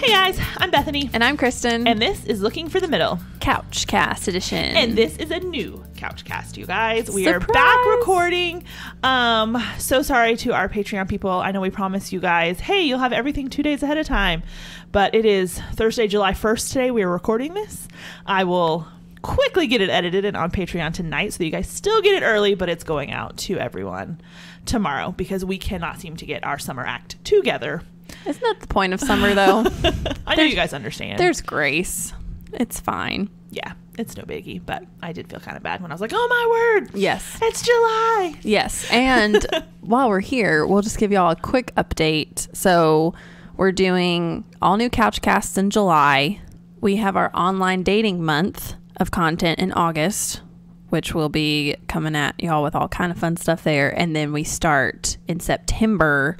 Hey guys, I'm Bethany. And I'm Kristen. And this is Looking for the Middle. CouchCast edition. And this is a new CouchCast, you guys. We Surprise! are back recording. So sorry to our Patreon people. I know we promised you guys, hey, you'll have everything 2 days ahead of time. But it is Thursday, July 1st today. We are recording this. I will quickly get it edited and on Patreon tonight so that you guys still get it early, but it's going out to everyone tomorrow because we cannot seem to get our summer act together. Isn't that the point of summer, though? I know you guys understand. There's grace. It's fine. Yeah, it's no biggie, but I did feel kind of bad when I was like, oh my word. Yes. It's July. Yes. And while we're here, we'll just give y'all a quick update. So we're doing all new CouchCasts in July. We have our online dating month of content in August, which will be coming at y'all with all kind of fun stuff there. And then we start in September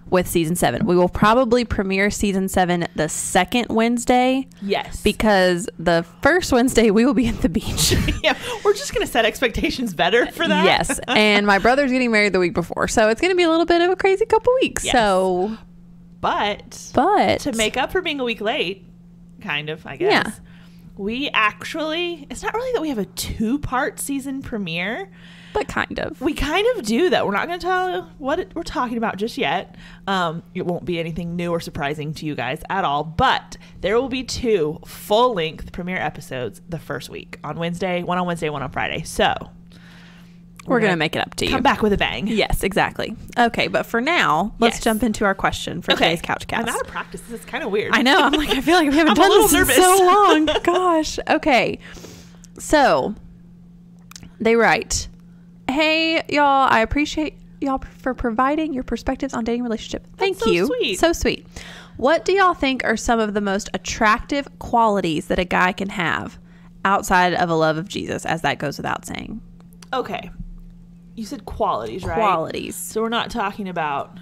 with season 7. We will probably premiere season 7 the second Wednesday. Yes. Because the first Wednesday we will be at the beach. Yeah, we're just going to set expectations better for that. Yes. And my brother's getting married the week before. So it's going to be a little bit of a crazy couple weeks. Yes. So. But. To make up for being a week late, kind of, I guess. Yeah. We actually, it's not really that we have a 2-part season premiere. But kind of. We kind of do, though. We're not going to tell you what we're talking about just yet. It won't be anything new or surprising to you guys at all. But there will be 2 full-length premiere episodes the first week. On Wednesday, one on Wednesday, one on Friday. So we're going to make it up to you. Come back with a bang. Yes, exactly. Okay, but for now, let's jump into our question for today's CouchCast. I'm out of practice. This is kind of weird. I know. I'm like, I feel like we haven't done this in so long. Gosh. Okay. So they write, hey, y'all, I appreciate y'all for providing your perspectives on dating relationship. Thank you. Sweet. So sweet. What do y'all think are some of the most attractive qualities that a guy can have outside of a love of Jesus, as that goes without saying? Okay. You said qualities, right? Qualities. So we're not talking about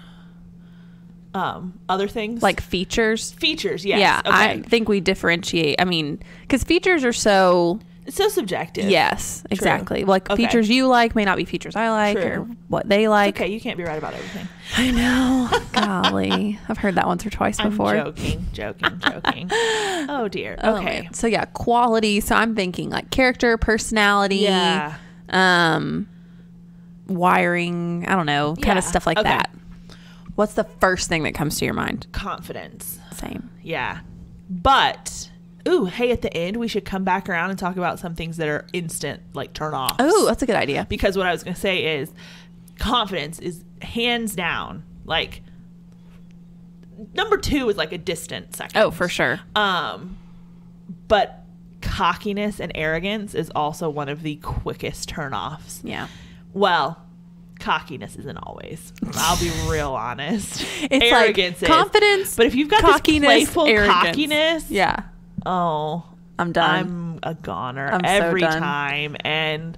other things? Like features? Features, yes. Yeah, okay. I think we differentiate. I mean, because features are so... It's so subjective. Yes, exactly. True. Like features you like may not be features I like. True. Or what they like. It's okay, you can't be right about everything. I know. Golly. I've heard that once or twice before. I'm joking. Oh, dear. Okay. So, yeah, quality. So, I'm thinking like character, personality. Yeah. Wiring. I don't know. Kind of stuff like that. What's the first thing that comes to your mind? Confidence. Same. Yeah. But... Ooh, hey, at the end, we should come back around and talk about some things that are instant, like turn-offs. Oh, that's a good idea. Because what I was going to say is confidence is hands down, like, number 2 is like a distant second. Oh, for sure. But cockiness and arrogance is also one of the quickest turn-offs. Yeah. Well, cockiness isn't always. I'll be real honest. It's arrogance like confidence, but if you've got cockiness, this playful arrogance. Cockiness... Yeah. Oh, I'm done. I'm a goner every time, and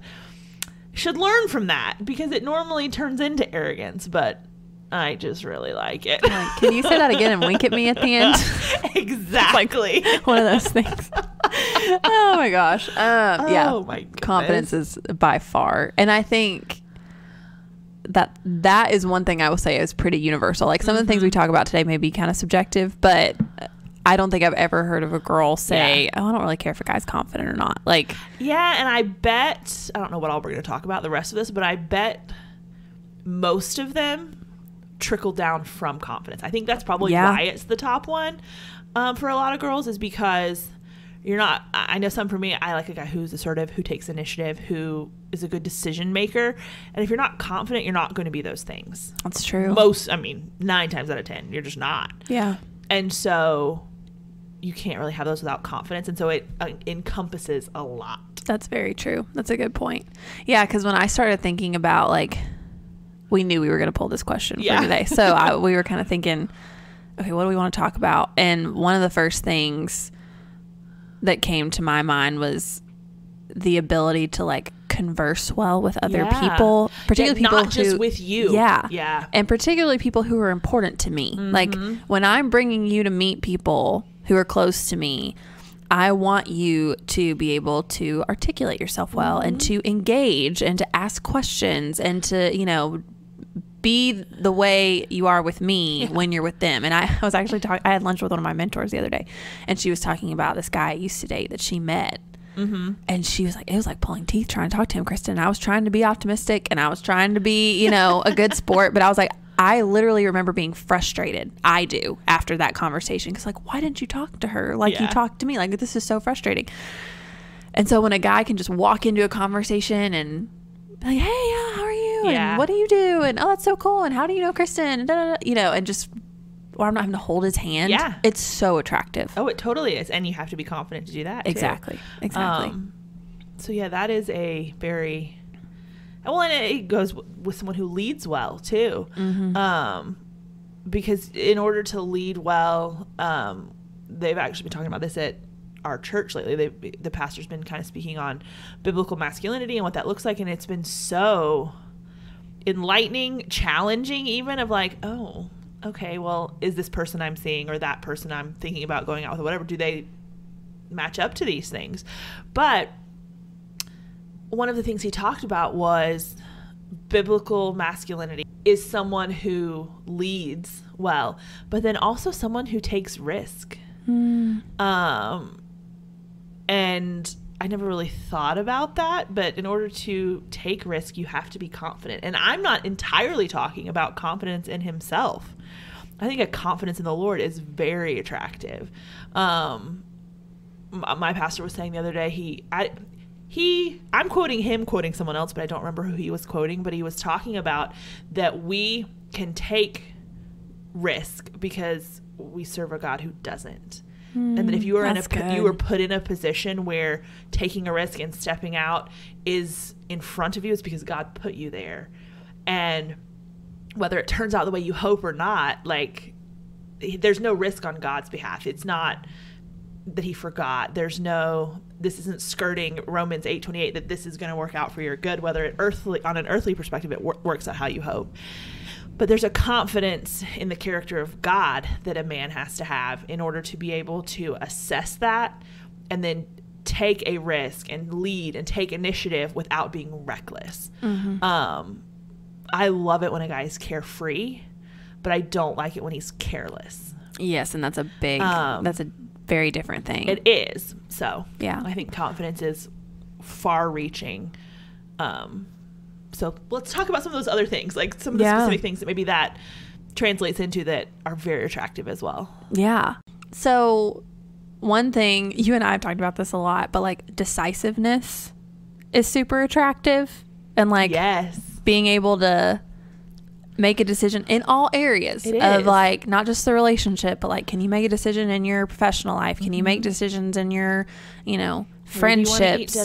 should learn from that because it normally turns into arrogance, but I just really like it. Like, can you say that again and wink at me at the end? Exactly. Like one of those things. Oh my gosh. Yeah. Oh my goodness. Confidence is by far. And I think that is one thing I will say is pretty universal. Like some of the things we talk about today may be kind of subjective, but I don't think I've ever heard of a girl say, oh, I don't really care if a guy's confident or not. Like, yeah, and I bet, I don't know what all we're going to talk about the rest of this, but I bet most of them trickle down from confidence. I think that's probably why it's the top one for a lot of girls is because you're not, I know some for me, I like a guy who's assertive, who takes initiative, who is a good decision maker. And if you're not confident, you're not going to be those things. That's true. 9 times out of 10, you're just not. Yeah. And so you can't really have those without confidence. And so it encompasses a lot. That's very true. That's a good point. Yeah, because when I started thinking about, like, we knew we were going to pull this question for today. So we were kind of thinking, okay, what do we want to talk about? And one of the first things that came to my mind was the ability to, like, converse well with other people, particularly people not just with you. Yeah. And particularly people who are important to me. Like, when I'm bringing you to meet people who are close to me, I want you to be able to articulate yourself well and to engage and to ask questions and to, be the way you are with me when you're with them. And I was actually I had lunch with one of my mentors the other day, and she was talking about this guy I used to date that she met. Mm-hmm. And she was like, it was like pulling teeth trying to talk to him, Kristen. And I was trying to be optimistic, and I was trying to be, a good sport. But I was like, I literally remember being frustrated. I do, after that conversation. Because, like, why didn't you talk to her like you talked to me? Like, this is so frustrating. And so when a guy can just walk into a conversation and be like, hey, how are you? And what do you do? And, oh, that's so cool. And how do you know Kristen? And, and just, or I'm not having to hold his hand. Yeah. It's so attractive. Oh, it totally is. And you have to be confident to do that, too. Exactly. So, yeah, that is a very... Well, and it goes with someone who leads well, too. Mm-hmm. Because in order to lead well, they've actually been talking about this at our church lately. The pastor's been kind of speaking on biblical masculinity and what that looks like, and it's been so enlightening, challenging even, of like, oh, okay, well, is this person I'm seeing or that person I'm thinking about going out with or whatever, do they match up to these things? But one of the things he talked about was biblical masculinity is someone who leads well, but then also someone who takes risk. And I never really thought about that, but in order to take risk, you have to be confident. And I'm not entirely talking about confidence in himself. I think a confidence in the Lord is very attractive. My pastor was saying the other day, I'm quoting him, quoting someone else, but I don't remember who he was quoting, but he was talking about that we can take risk because we serve a God who doesn't. And that if you are you were put in a position where taking a risk and stepping out is in front of you, it's because God put you there. And whether it turns out the way you hope or not, like, there's no risk on God's behalf. It's not that he forgot. This isn't skirting Romans 8:28 that this is going to work out for your good, whether on an earthly perspective it works out how you hope. But there's a confidence in the character of God that a man has to have in order to be able to assess that and then take a risk and lead and take initiative without being reckless. Mm-hmm. I love it when a guy is carefree, but I don't like it when he's careless. Yes, and that's a very different thing. It is. So yeah, I think confidence is far-reaching. So let's talk about some of those other things, like some of the specific things that maybe that translates into that are very attractive as well. Yeah. So one thing, you and I have talked about this a lot, but like decisiveness is super attractive, and like being able to make a decision in all areas of like not just the relationship, but like, can you make a decision in your professional life? Can you make decisions in your, friendships?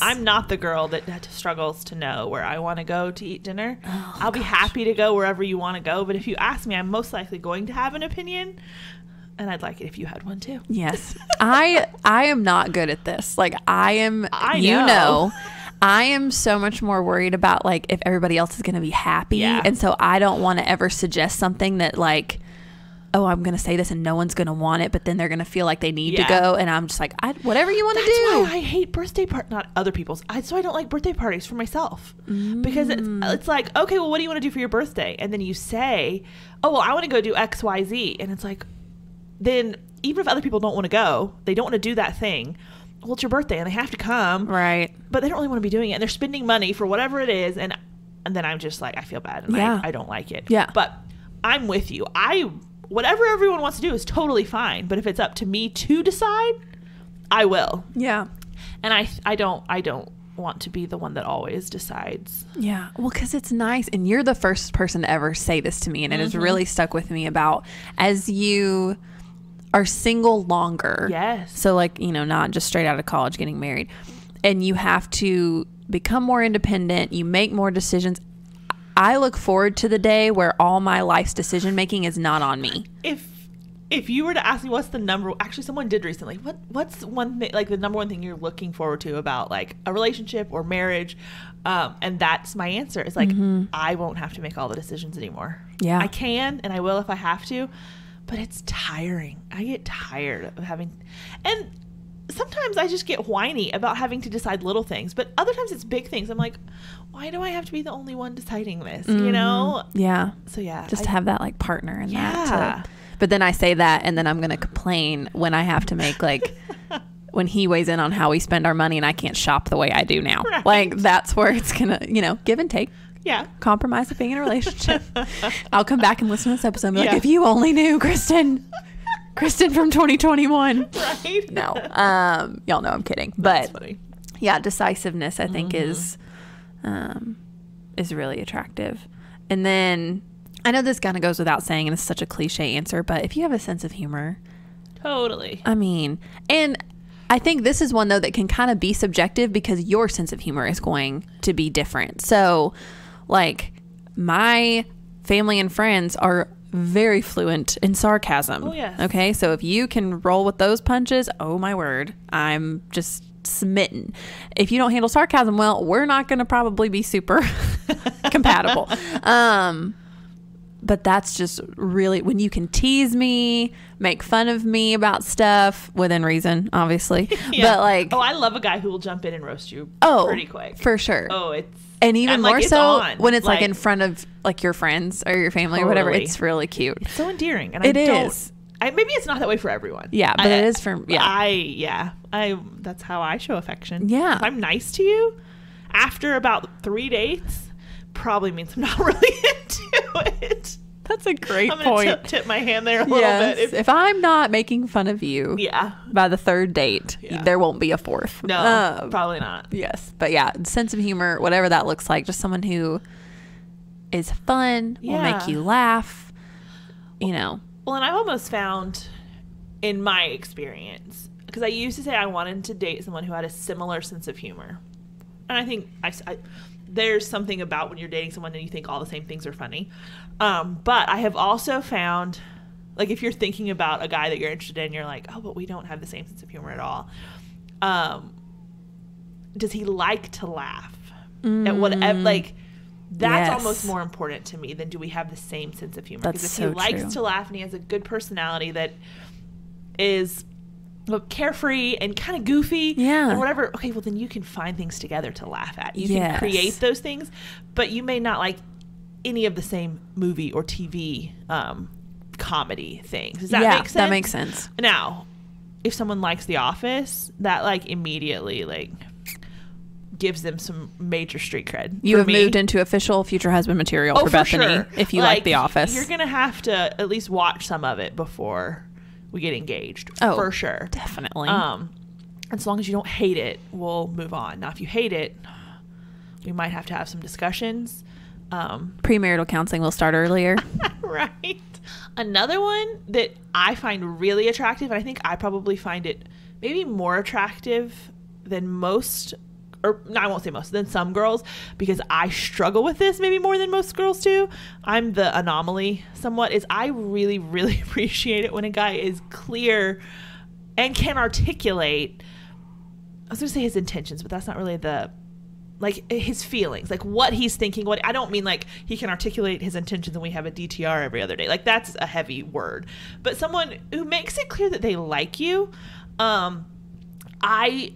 I'm not the girl that struggles to know where I want to go to eat dinner. I'll be happy to go wherever you want to go, but if you ask me, I'm most likely going to have an opinion, and I'd like it if you had one too. Yes. I am not good at this. Like I am, I am so much more worried about like if everybody else is going to be happy. And so I don't want to ever suggest something that like, oh, I'm going to say this and no one's going to want it, but then they're going to feel like they need to go. And I'm just like, whatever you want to do. That's why I hate birthday parties, not other people's. So I don't like birthday parties for myself because it's like, okay, well, what do you want to do for your birthday? And then you say, oh, well, I want to go do X, Y, Z. And it's like, then even if other people don't want to go, they don't want to do that thing. Well, it's your birthday and they have to come. Right. But they don't really want to be doing it. And they're spending money for whatever it is. And then I'm just like, I feel bad. And I don't like it. Yeah. But I'm with you. Whatever everyone wants to do is totally fine. But if it's up to me to decide, I will. Yeah. And I don't want to be the one that always decides. Yeah. Well, because it's nice. And you're the first person to ever say this to me. And it has really stuck with me about as you are single longer. Yes. So like, not just straight out of college getting married. And you have to become more independent. You make more decisions. I look forward to the day where all my life's decision making is not on me. If you were to ask me what's the number, actually someone did recently, what's one thing, like the number one thing you're looking forward to about like a relationship or marriage, and that's my answer. It's like, I won't have to make all the decisions anymore. Yeah. I can, and I will if I have to, but it's tiring. I get tired of having, and sometimes I just get whiny about having to decide little things, but other times it's big things. I'm like, why do I have to be the only one deciding this? You know? Yeah. So yeah. Just to have that like partner in that. But then I say that and then I'm going to complain when I have to make like, when he weighs in on how we spend our money and I can't shop the way I do now. Right. Like that's where it's going to, you know, give and take. Yeah. Compromise of being in a relationship. I'll come back and listen to this episode and be like, if you only knew, Kristen from 2021. Right. No. Y'all know I'm kidding. That's But funny. yeah, decisiveness I think is really attractive. And then I know this kind of goes without saying and it's such a cliche answer, but if you have a sense of humor. Totally. I mean, and I think this is one though that can kind of be subjective because your sense of humor is going to be different. So like my family and friends are very fluent in sarcasm. Oh, yes. Okay. So if you can roll with those punches, oh my word, I'm just smitten. If you don't handle sarcasm well, we're not going to probably be super compatible. But that's just really when you can tease me, make fun of me about stuff within reason, obviously. Yeah. But like, oh, I love a guy who will jump in and roast you pretty quick. For sure. Oh, it's and even more like, so on. when it's like in front of like your friends or your family or whatever. It's really cute. It's so endearing. And it is. Maybe it's not that way for everyone. Yeah, but it is for that's how I show affection. Yeah. If I'm nice to you after about 3 dates, probably means I'm not really into it. That's a great I'm point. gonna tip my hand there a little bit. If I'm not making fun of you by the 3rd date, there won't be a 4th. No, probably not. Yes. But yeah, sense of humor, whatever that looks like, just someone who is fun, will make you laugh, you know. Well, and I've almost found in my experience, because I used to say I wanted to date someone who had a similar sense of humor. And I think there's something about when you're dating someone and you think all the same things are funny. But I have also found, like, if you're thinking about a guy that you're interested in, you're like, oh, but we don't have the same sense of humor at all. Does he like to laugh at whatever? Like, that's almost more important to me than do we have the same sense of humor. Because if he likes to laugh and he has a good personality that is carefree and kind of goofy and whatever, okay, well then you can find things together to laugh at. You can create those things, but you may not like any of the same movie or TV comedy things. Does that make sense? That makes sense. Now, if someone likes The Office, that like immediately like gives them some major street cred. You have moved into official future husband material for Bethany. Sure. If you like The Office, you're gonna have to at least watch some of it before we get engaged. Oh, for sure, definitely. As long as you don't hate it, we'll move on. Now, if you hate it, we might have to have some discussions. Premarital counseling will start earlier. Right. Another one that I find really attractive, and I think I probably find it maybe more attractive than most, or no, I won't say most, than some girls, because I struggle with this maybe more than most girls do. I'm the anomaly somewhat, is I really, really appreciate it when a guy is clear and can articulate, I was going to say his intentions, but that's not really like his feelings, like what he's thinking. What I don't mean like he can articulate his intentions and we have a DTR every other day. Like that's a heavy word, but someone who makes it clear that they like you. I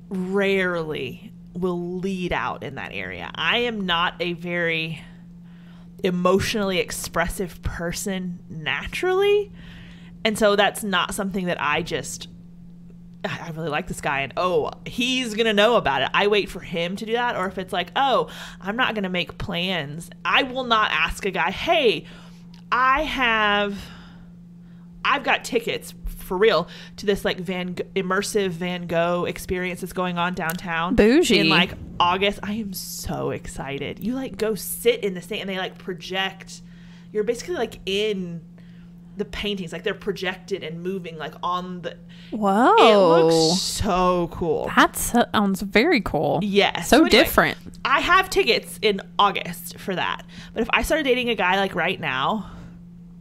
rarely will lead out in that area. I am not a very emotionally expressive person naturally. And so that's not something that I really like this guy and he's gonna know about it. I wait for him to do that. Or if it's like, I'm not gonna make plans, I will not ask a guy, hey, I've got tickets for real to this like immersive Van Gogh experience that's going on downtown bougie in like August. I am so excited. You like go sit in the stand and they like project, you're basically like in the paintings, like they're projected and moving like on the. Whoa, it looks so cool. That sounds very cool. Yes. So anyway, different. I have tickets in August for that, but if I started dating a guy like right now,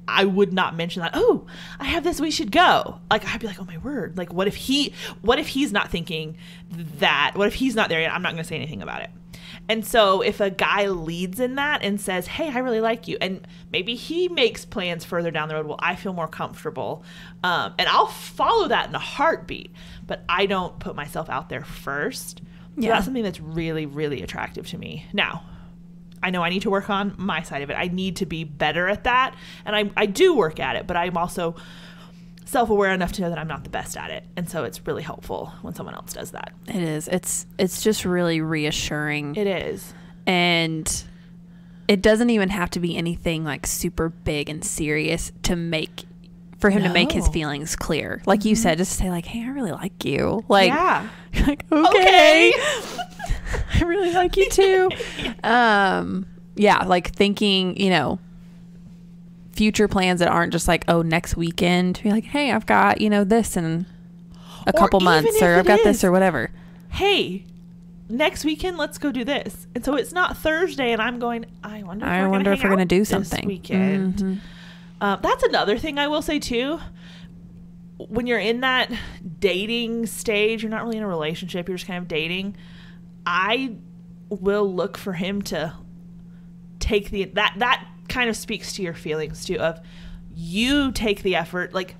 I would not mention that, I have this, we should go. Like I'd be like, oh my word, like what if he's not thinking that, what if he's not there yet? I'm not going to say anything about it. And so if a guy leads in that and says, hey, I really like you, and maybe he makes plans further down the road, well, I feel more comfortable. And I'll follow that in a heartbeat, but I don't put myself out there first. So that's something that's really, really attractive to me. Now, I know I need to work on my side of it. I need to be better at that. And I do work at it, but I'm also self-aware enough to know that I'm not the best at it. And so it's really helpful when someone else does that. It is. It's just really reassuring. It is. And it doesn't even have to be anything like super big and serious for him to make his feelings clear. Like you said, just say like, hey, I really like you. Like, you're like, okay. I really like you too. Like thinking, future plans that aren't just like, oh, next weekend, to be like, hey, I've got, this in a couple months, or I've got this or whatever. Hey, next weekend, let's go do this. And so it's not Thursday and I'm going, I wonder if we're going to do something this weekend. Mm-hmm. That's another thing I will say too. When you're in that dating stage, you're not really in a relationship, you're just kind of dating. I will look for him to take that kind of speaks to your feelings too, of you take the effort. Like,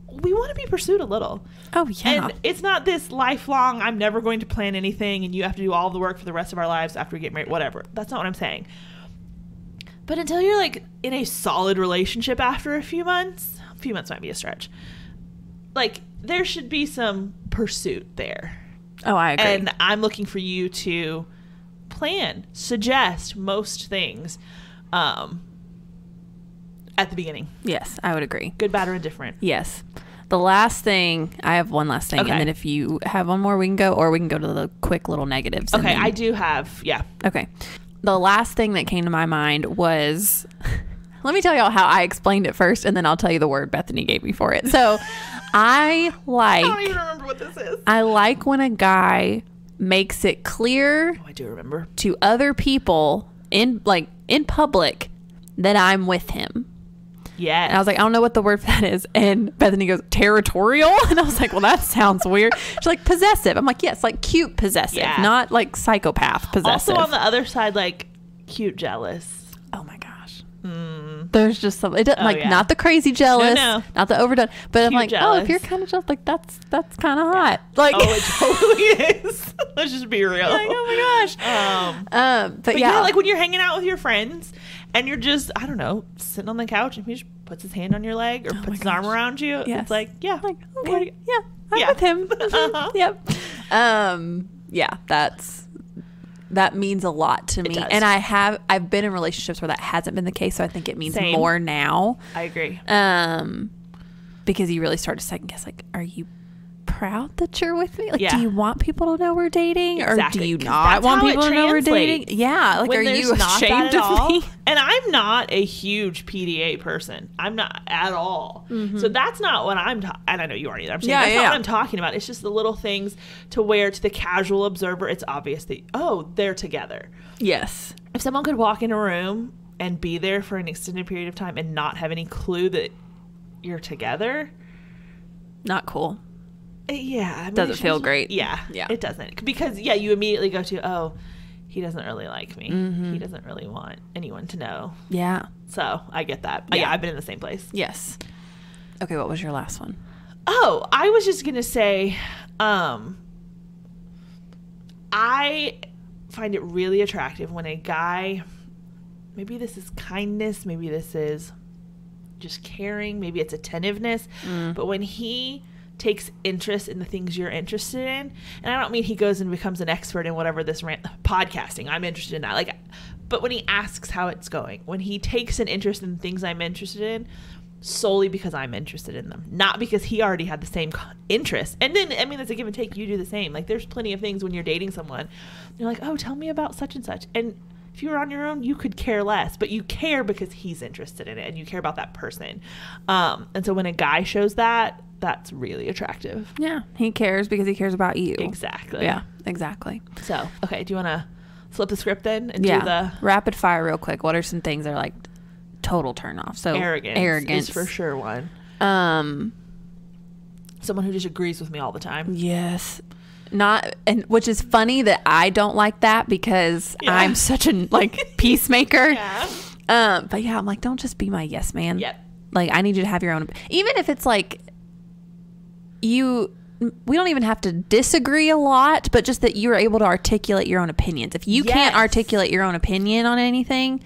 we want to be pursued a little. Oh yeah. And it's not this lifelong, I'm never going to plan anything and you have to do all the work for the rest of our lives after we get married, whatever. That's not what I'm saying. But until you're like in a solid relationship after a few months might be a stretch. Like, there should be some pursuit there. Oh, I agree. And I'm looking for you to plan, suggest most things at the beginning. Yes, I would agree. Good, bad, or indifferent. Yes. The last thing, I have one last thing. Okay. And then if you have one more, we can go, or we can go to the quick little negatives. Okay, I do have, Okay. The last thing that came to my mind was, let me tell y'all how I explained it first, and then I'll tell you the word Bethany gave me for it. So I don't even remember what this is. I like when a guy makes it clear. I do remember. To other people in public that I'm with him. Yeah. And I was like, I don't know what the word for that is. And Bethany goes, territorial? And I was like, well, that sounds weird. She's like, possessive. I'm like, yes, like cute possessive, not like psychopath possessive. Also on the other side, like cute jealous. Oh my gosh. There's just some, it doesn't not the crazy jealous, not the overdone, but cute, I'm like, jealous. Oh, if you're kind of jealous, like that's kind of hot. Like, oh, it totally is. Let's just be real. Like, oh my gosh. But yeah, like when you're hanging out with your friends and you're just, I don't know, sitting on the couch and he just puts his hand on your leg or puts his arm around you. Yes. It's like, like, okay, I'm with him. Yep. That means a lot to me. And I've been in relationships where that hasn't been the case, so I think it means more now. I agree. Because you really start to second guess, like, are you proud that you're with me? Like, do you want people to know we're dating? Exactly. Or do you not want people to know we're dating? Yeah. Like, when are you ashamed of me? And I'm not a huge PDA person. I'm not at all. Mm-hmm. So that's not what I'm talking, and I know you aren't either. I'm saying that's not what I'm talking about. It's just the little things to where to the casual observer, it's obvious that, oh, they're together. Yes. If someone could walk in a room and be there for an extended period of time and not have any clue that you're together. Not cool. Yeah. I mean, doesn't feel great. Yeah. It doesn't. Because, you immediately go to, oh, he doesn't really like me. Mm-hmm. He doesn't really want anyone to know. Yeah. So I get that. Yeah, I've been in the same place. Yes. Okay, what was your last one? Oh, I was just going to say, I find it really attractive when a guy, maybe this is kindness, maybe this is just caring, maybe it's attentiveness, but when he takes interest in the things you're interested in, and I don't mean he goes and becomes an expert in whatever this podcasting, I'm interested in that, like, but when he asks how it's going, when he takes an interest in things I'm interested in solely because I'm interested in them, not because he already had the same interest. And then, I mean, it's a give and take. You do the same. Like, there's plenty of things when you're dating someone, you're like, oh, tell me about such and such, and if you were on your own, you could care less, but you care because he's interested in it and you care about that person. And so when a guy shows that, that's really attractive. Yeah. He cares because he cares about you. Exactly. Yeah, exactly. So, okay. Do you want to flip the script then and do the rapid fire real quick? What are some things that are like total turn off? So arrogance is for sure one. Someone who just agrees with me all the time. Yes. and which is funny that I don't like that because I'm such a like peacemaker. But yeah, I'm like, don't just be my yes man. Yep. Like, I need you to have your own, even if it's like we don't even have to disagree a lot, but just that you're able to articulate your own opinions. If you can't articulate your own opinion on anything,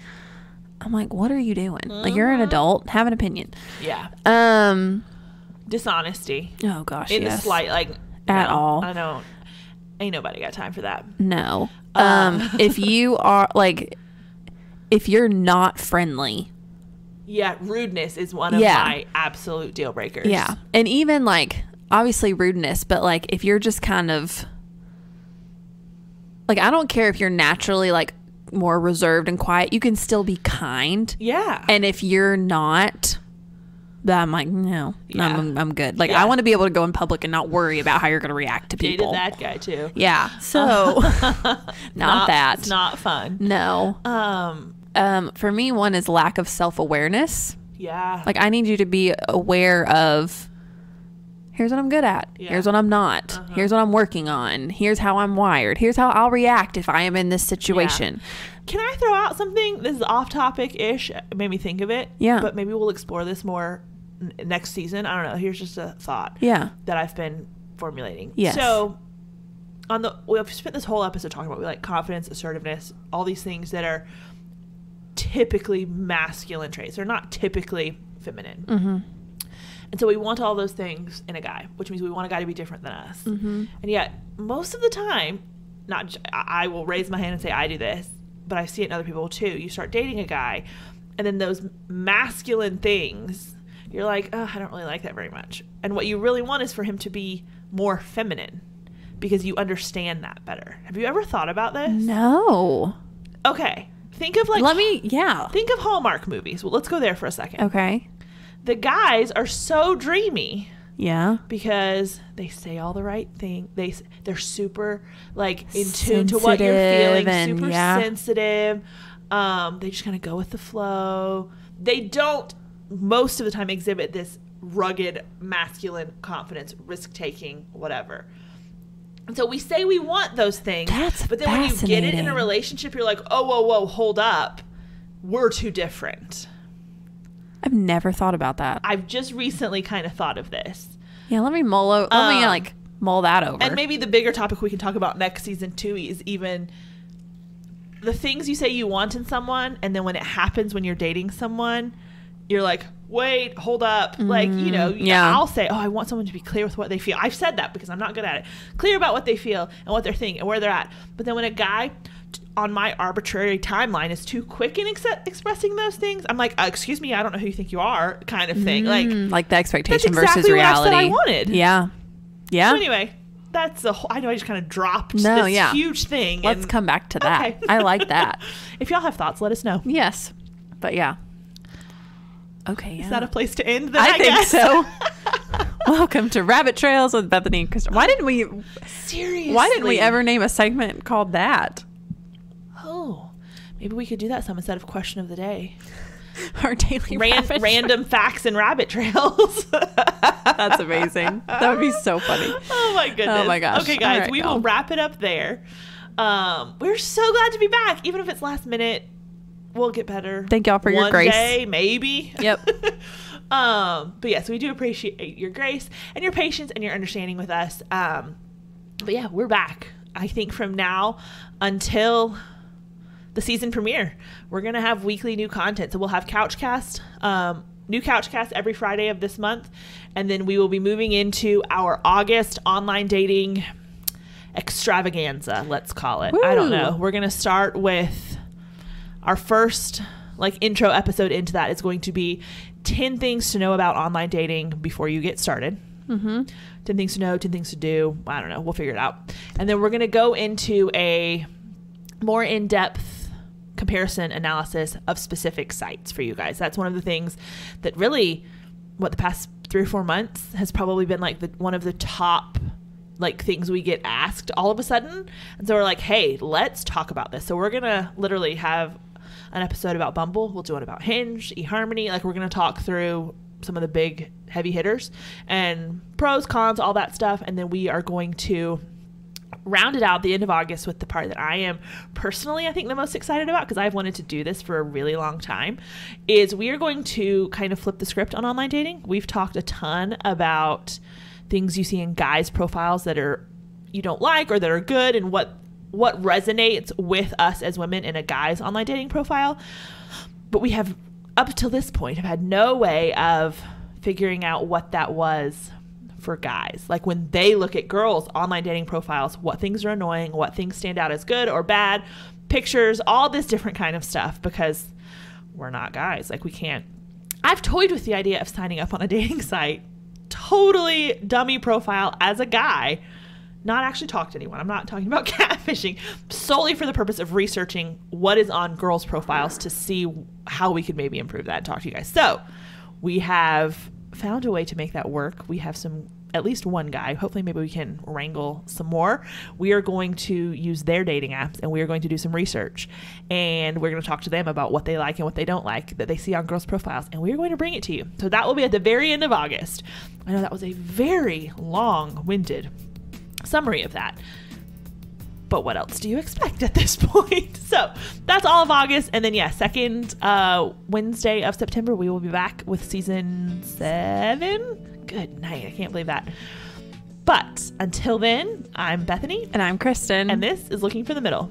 I'm like, what are you doing? Like, you're an adult, have an opinion. Yeah. Dishonesty. Oh gosh. In the slight, like, at all. I don't. Ain't nobody got time for that. No. If you are like, if you're not friendly. Yeah, rudeness is one of my absolute deal breakers. Yeah. And even like, obviously rudeness, but like if you're just kind of like, I don't care if you're naturally like more reserved and quiet, you can still be kind. Yeah. And if you're not, then I'm like, no, I'm good. Like, I want to be able to go in public and not worry about how you're going to react to people. Dated that guy too. Yeah. So not that. It's not fun. No. For me, one is lack of self-awareness. Yeah. Like, I need you to be aware of, here's what I'm good at. Yeah. Here's what I'm not. Here's what I'm working on. Here's how I'm wired. Here's how I'll react if I am in this situation. Yeah. Can I throw out something? This is off topic-ish. It made me think of it. Yeah. But maybe we'll explore this more next season. I don't know. Here's just a thought. Yeah. That I've been formulating. Yes. So we've spent this whole episode talking about like confidence, assertiveness, all these things that are typically masculine traits. They're not typically feminine. Mm-hmm. And so we want all those things in a guy, which means we want a guy to be different than us. Mm-hmm. And yet, most of the time, I will raise my hand and say I do this, but I see it in other people too. You start dating a guy, and then those masculine things, you're like, oh, I don't really like that very much. And what you really want is for him to be more feminine because you understand that better. Have you ever thought about this? No. Okay. Think of think of Hallmark movies. Well, let's go there for a second. Okay. The guys are so dreamy. Yeah. Because they say all the right thing. They're super like in tune to what you're feeling, super sensitive. They just kind of go with the flow. They don't most of the time exhibit this rugged masculine confidence, risk-taking, whatever. And so we say we want those things, but then when you get it in a relationship, you're like, oh, whoa, hold up. We're too different. I've never thought about that. I've just recently kind of thought of this. Yeah, let me mull that over. And maybe the bigger topic we can talk about next season too is even the things you say you want in someone, and then when it happens when you're dating someone, you're like, wait, hold up. Like, you know, I'll say, oh, I want someone to be clear with what they feel. I've said that because I'm not good at it. Clear about what they feel and what they're thinking and where they're at. But then when a guy on my arbitrary timeline is too quick in expressing those things, I'm like, excuse me, I don't know who you think you are, kind of thing. Like the expectation that's exactly versus reality. What I said I wanted. Yeah. So anyway, that's the whole, I know I just kind of dropped this huge thing. Let's come back to that. Okay. I like that. If y'all have thoughts, let us know. Yes. But yeah. Okay. Is that a place to end then, I think so. Welcome to Rabbit Trails with Bethany and Kristen. Why didn't we ever name a segment called that? Oh, maybe we could do that some instead of question of the day. Our daily random facts and rabbit trails. That's amazing. That would be so funny. Oh my goodness. Oh my gosh. Okay, guys, we will wrap it up there. We're so glad to be back, even if it's last minute. We'll get better. Thank y'all for your grace. One day, maybe. Yep. But yes, we do appreciate your grace and your patience and your understanding with us. But yeah, we're back. I think from now until the season premiere, we're going to have weekly new content. So we'll have CouchCast, new CouchCast every Friday of this month. And then we will be moving into our August online dating extravaganza, let's call it. Woo. I don't know. We're going to start with our first intro episode into that is going to be 10 things to know about online dating before you get started. Mm-hmm. 10 things to know, 10 things to do. I don't know. We'll figure it out. And then we're going to go into a more in-depth comparison analysis of specific sites for you guys. That's one of the things that really, the past 3 or 4 months has probably been one of the top things we get asked all of a sudden. And so we're like, hey, let's talk about this. So we're going to literally have an episode about Bumble. We'll do one about Hinge, eHarmony. We're going to talk through some of the big heavy hitters and pros, cons, all that stuff. And then we are going to rounded out the end of August with the part that I am personally, I think, the most excited about, because I've wanted to do this for a really long time, is we are going to kind of flip the script on online dating. We've talked a ton about things you see in guys' profiles that are you don't like or that are good, and what resonates with us as women in a guy's online dating profile. But we have, up till this point, have had no way of figuring out what that was for guys. Like when they look at girls' online dating profiles, what things are annoying, what things stand out as good or bad, pictures, all this different kind of stuff, because we're not guys. Like we can't. I've toyed with the idea of signing up on a dating site, totally dummy profile as a guy, not actually talk to anyone. I'm not talking about catfishing, solely for the purpose of researching what is on girls' profiles to see how we could maybe improve that and talk to you guys. So we have found a way to make that work. We have at least one guy. Hopefully maybe we can wrangle some more. We are going to use their dating apps, and we are going to do some research, and we're going to talk to them about what they like and what they don't like that they see on girls' profiles, and we're going to bring it to you. So that will be at the very end of August. I know that was a very long-winded summary of that, but what else do you expect at this point? So that's all of August, and then second Wednesday of September we will be back with season 7. Good night, I can't believe that. But until then, I'm Bethany, and I'm Kristen, and this is Looking for the Middle.